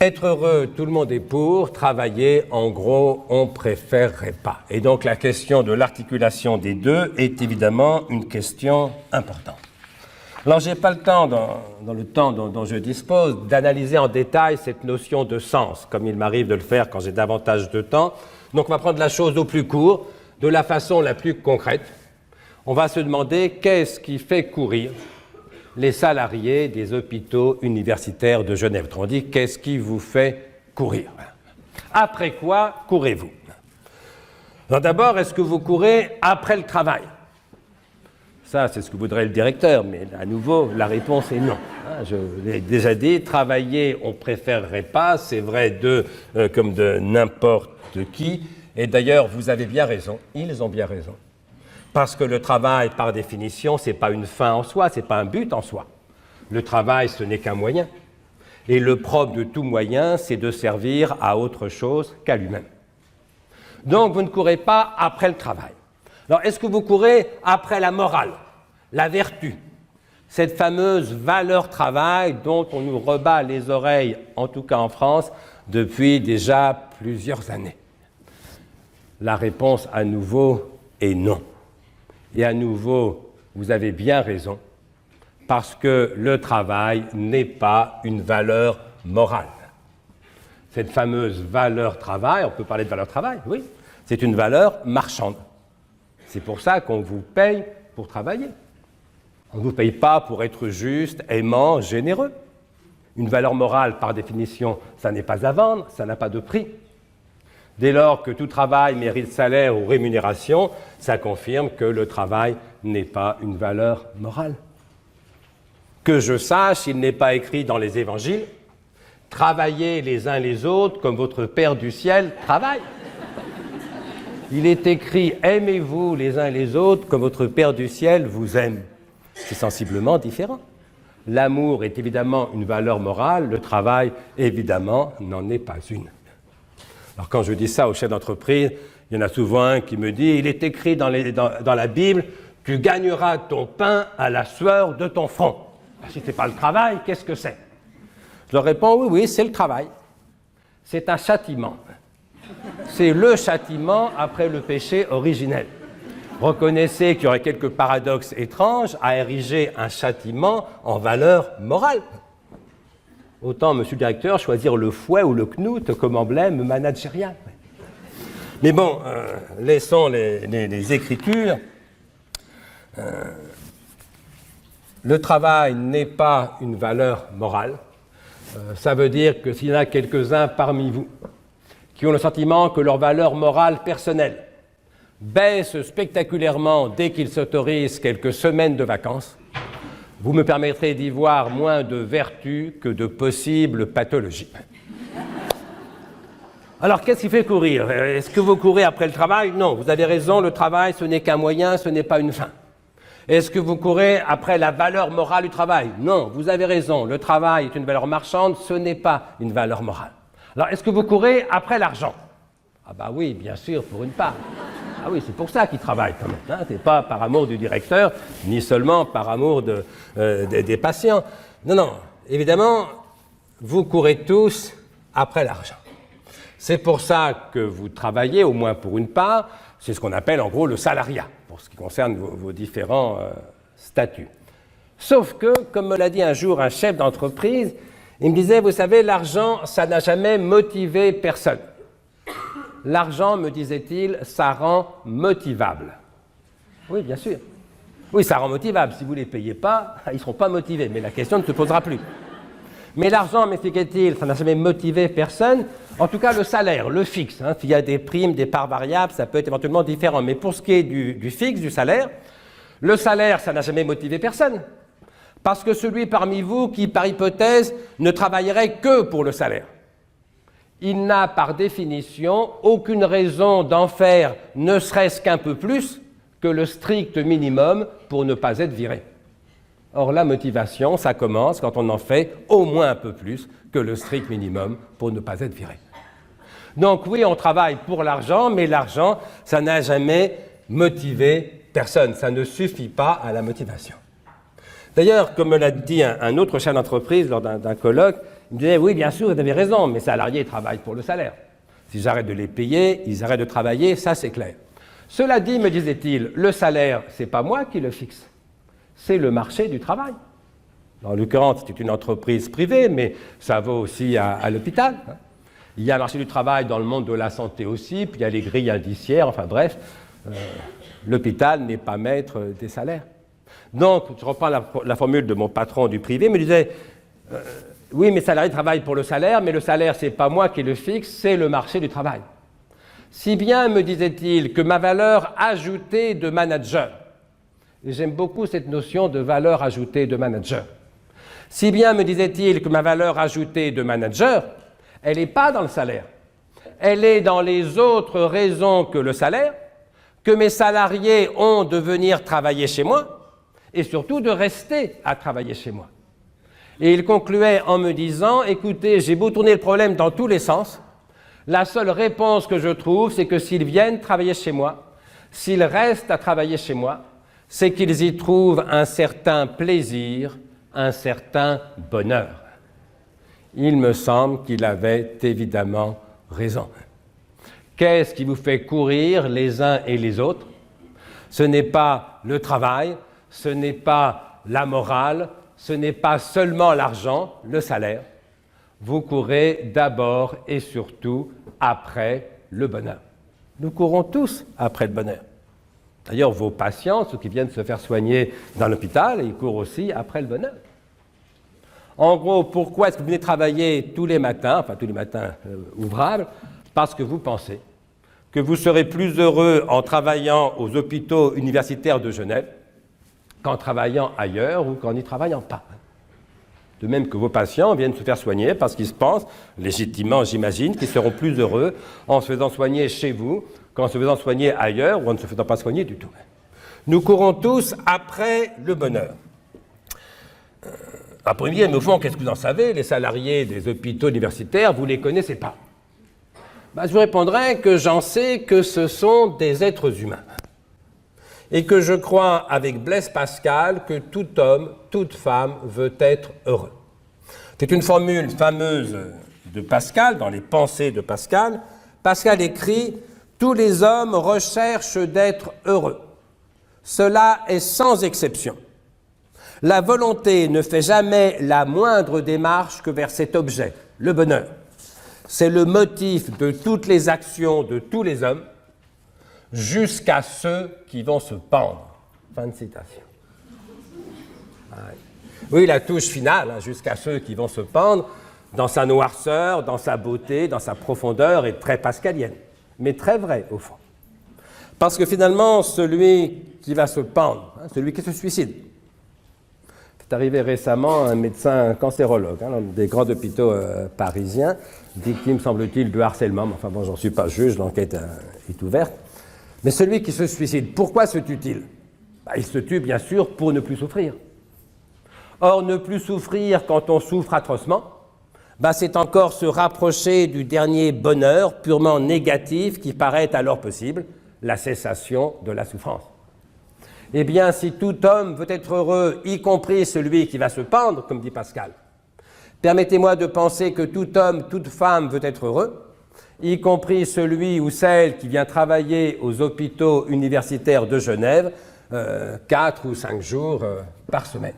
Être heureux, tout le monde est pour. Travailler, en gros, on préférerait pas. Et donc la question de l'articulation des deux est évidemment une question importante. Alors je n'ai pas le temps, dans le temps dont je dispose, d'analyser en détail cette notion de sens, comme il m'arrive de le faire quand j'ai davantage de temps. Donc on va prendre la chose au plus court, de la façon la plus concrète. On va se demander qu'est-ce qui fait courir les salariés des hôpitaux universitaires de Genève. Autrement dit, qu'est-ce qui vous fait courir? Après quoi courez-vous? Alors d'abord, est-ce que vous courez après le travail? Ça, c'est ce que voudrait le directeur, mais à nouveau, la réponse est non. Je l'ai déjà dit, travailler, on ne préférerait pas, c'est vrai comme de n'importe qui. Et d'ailleurs, vous avez bien raison, ils ont bien raison. Parce que le travail, par définition, ce n'est pas une fin en soi, ce n'est pas un but en soi. Le travail, ce n'est qu'un moyen. Et le propre de tout moyen, c'est de servir à autre chose qu'à lui-même. Donc, vous ne courez pas après le travail. Alors, est-ce que vous courez après la morale, la vertu, cette fameuse valeur travail dont on nous rebat les oreilles, en tout cas en France, depuis déjà plusieurs années? La réponse, à nouveau, est non. Et à nouveau, vous avez bien raison, parce que le travail n'est pas une valeur morale. Cette fameuse valeur travail, on peut parler de valeur travail, oui, c'est une valeur marchande. C'est pour ça qu'on vous paye pour travailler. On ne vous paye pas pour être juste, aimant, généreux. Une valeur morale, par définition, ça n'est pas à vendre, ça n'a pas de prix. Dès lors que tout travail mérite salaire ou rémunération, ça confirme que le travail n'est pas une valeur morale. Que je sache, il n'est pas écrit dans les évangiles « Travaillez les uns les autres comme votre Père du ciel travaille ». Il est écrit « Aimez-vous les uns les autres comme votre Père du ciel vous aime ». C'est sensiblement différent. L'amour est évidemment une valeur morale, le travail, évidemment, n'en est pas une. Alors quand je dis ça aux chefs d'entreprise, il y en a souvent un qui me dit « Il est écrit dans la Bible, tu gagneras ton pain à la sueur de ton front. » Si ce n'est pas le travail, qu'est-ce que c'est? Je leur réponds « Oui, oui, c'est le travail. C'est un châtiment. C'est le châtiment après le péché originel. Reconnaissez qu'il y aurait quelques paradoxes étranges à ériger un châtiment en valeur morale. Autant, monsieur le directeur, choisir le fouet ou le knout comme emblème managérial. Mais bon, laissons les Écritures. Le travail n'est pas une valeur morale. Ça veut dire que s'il y en a quelques-uns parmi vous qui ont le sentiment que leur valeur morale personnelle baisse spectaculairement dès qu'ils s'autorisent quelques semaines de vacances, vous me permettrez d'y voir moins de vertu que de possibles pathologies. Alors, qu'est-ce qui fait courir? Est-ce que vous courez après le travail? Non, vous avez raison, le travail, ce n'est qu'un moyen, ce n'est pas une fin. Est-ce que vous courez après la valeur morale du travail? Non, vous avez raison, le travail est une valeur marchande, ce n'est pas une valeur morale. Alors, est-ce que vous courez après l'argent? Ah bah oui, bien sûr, pour une part. Ah oui, c'est pour ça qu'ils travaillent quand même. Hein. C'est pas par amour du directeur, ni seulement par amour des patients. Non, non, évidemment, vous courez tous après l'argent. C'est pour ça que vous travaillez, au moins pour une part, c'est ce qu'on appelle en gros le salariat, pour ce qui concerne vos différents statuts. Sauf que, comme me l'a dit un jour un chef d'entreprise, il me disait, vous savez, l'argent, ça n'a jamais motivé personne. L'argent, me disait-il, ça rend motivable. Oui, bien sûr. Oui, ça rend motivable. Si vous ne les payez pas, ils ne seront pas motivés, mais la question ne se posera plus. Mais l'argent, m'expliquait-il, ça n'a jamais motivé personne. En tout cas, le salaire, le fixe. Hein, s'il y a des primes, des parts variables, ça peut être éventuellement différent. Mais pour ce qui est du fixe, du salaire, le salaire, ça n'a jamais motivé personne. Parce que celui parmi vous qui, par hypothèse, ne travaillerait que pour le salaire, il n'a par définition aucune raison d'en faire ne serait-ce qu'un peu plus que le strict minimum pour ne pas être viré. Or, la motivation, ça commence quand on en fait au moins un peu plus que le strict minimum pour ne pas être viré. Donc oui, on travaille pour l'argent, mais l'argent, ça n'a jamais motivé personne. Ça ne suffit pas à la motivation. D'ailleurs, comme me l'a dit un autre chef d'entreprise lors d'un colloque, il Ils me disaient, oui, bien sûr, vous avez raison, mes salariés travaillent pour le salaire. Si j'arrête de les payer, ils arrêtent de travailler, ça c'est clair. Cela dit, me disait-il, le salaire, ce n'est pas moi qui le fixe, c'est le marché du travail. En l'occurrence, c'est une entreprise privée, mais ça vaut aussi à l'hôpital. Il y a un marché du travail dans le monde de la santé aussi, puis il y a les grilles indiciaires, enfin bref, l'hôpital n'est pas maître des salaires. Donc, je reprends la formule de mon patron du privé, il me disait, oui, mes salariés travaillent pour le salaire, mais le salaire, ce n'est pas moi qui le fixe, c'est le marché du travail. Si bien, me disait-il, que ma valeur ajoutée de manager, et j'aime beaucoup cette notion de valeur ajoutée de manager, si bien, me disait-il, que ma valeur ajoutée de manager, elle n'est pas dans le salaire, elle est dans les autres raisons que le salaire, que mes salariés ont de venir travailler chez moi, et surtout de rester à travailler chez moi. Et il concluait en me disant, écoutez, j'ai beau tourner le problème dans tous les sens, la seule réponse que je trouve, c'est que s'ils viennent travailler chez moi, s'ils restent à travailler chez moi, c'est qu'ils y trouvent un certain plaisir, un certain bonheur. Il me semble qu'il avait évidemment raison. Qu'est-ce qui vous fait courir les uns et les autres? Ce n'est pas le travail, ce n'est pas la morale, ce n'est pas seulement l'argent, le salaire. Vous courez d'abord et surtout après le bonheur. Nous courons tous après le bonheur. D'ailleurs, vos patients, ceux qui viennent se faire soigner dans l'hôpital, ils courent aussi après le bonheur. En gros, pourquoi est-ce que vous venez travailler tous les matins ouvrables? Parce que vous pensez que vous serez plus heureux en travaillant aux hôpitaux universitaires de Genève qu'en travaillant ailleurs ou qu'en n'y travaillant pas. De même que vos patients viennent se faire soigner parce qu'ils se pensent, légitimement j'imagine, qu'ils seront plus heureux en se faisant soigner chez vous qu'en se faisant soigner ailleurs ou en ne se faisant pas soigner du tout. Nous courons tous après le bonheur. Après, mais au fond, qu'est-ce que vous en savez? Les salariés des hôpitaux universitaires, vous ne les connaissez pas. Je vous répondrai que j'en sais que ce sont des êtres humains. Et que je crois avec Blaise Pascal que tout homme, toute femme veut être heureux. C'est une formule fameuse de Pascal, dans les pensées de Pascal. Pascal écrit « Tous les hommes recherchent d'être heureux. Cela est sans exception. La volonté ne fait jamais la moindre démarche que vers cet objet, le bonheur. C'est le motif de toutes les actions de tous les hommes, jusqu'à ceux qui vont se pendre. » Fin de citation. Oui, la touche finale, jusqu'à ceux qui vont se pendre, dans sa noirceur, dans sa beauté, dans sa profondeur, est très pascalienne, mais très vraie au fond. Parce que finalement, celui qui va se pendre, celui qui se suicide, c'est arrivé récemment un médecin cancérologue, dans des grands hôpitaux parisiens, victime, semble-t-il, de harcèlement. Enfin bon, j'en suis pas juge, l'enquête est ouverte. Mais celui qui se suicide, pourquoi se tue-t-il? Il se tue, bien sûr, pour ne plus souffrir. Or, ne plus souffrir quand on souffre atrocement, c'est encore se rapprocher du dernier bonheur purement négatif qui paraît alors possible, la cessation de la souffrance. Eh bien, si tout homme veut être heureux, y compris celui qui va se pendre, comme dit Pascal, permettez-moi de penser que tout homme, toute femme veut être heureux, y compris celui ou celle qui vient travailler aux hôpitaux universitaires de Genève 4 ou 5 jours par semaine.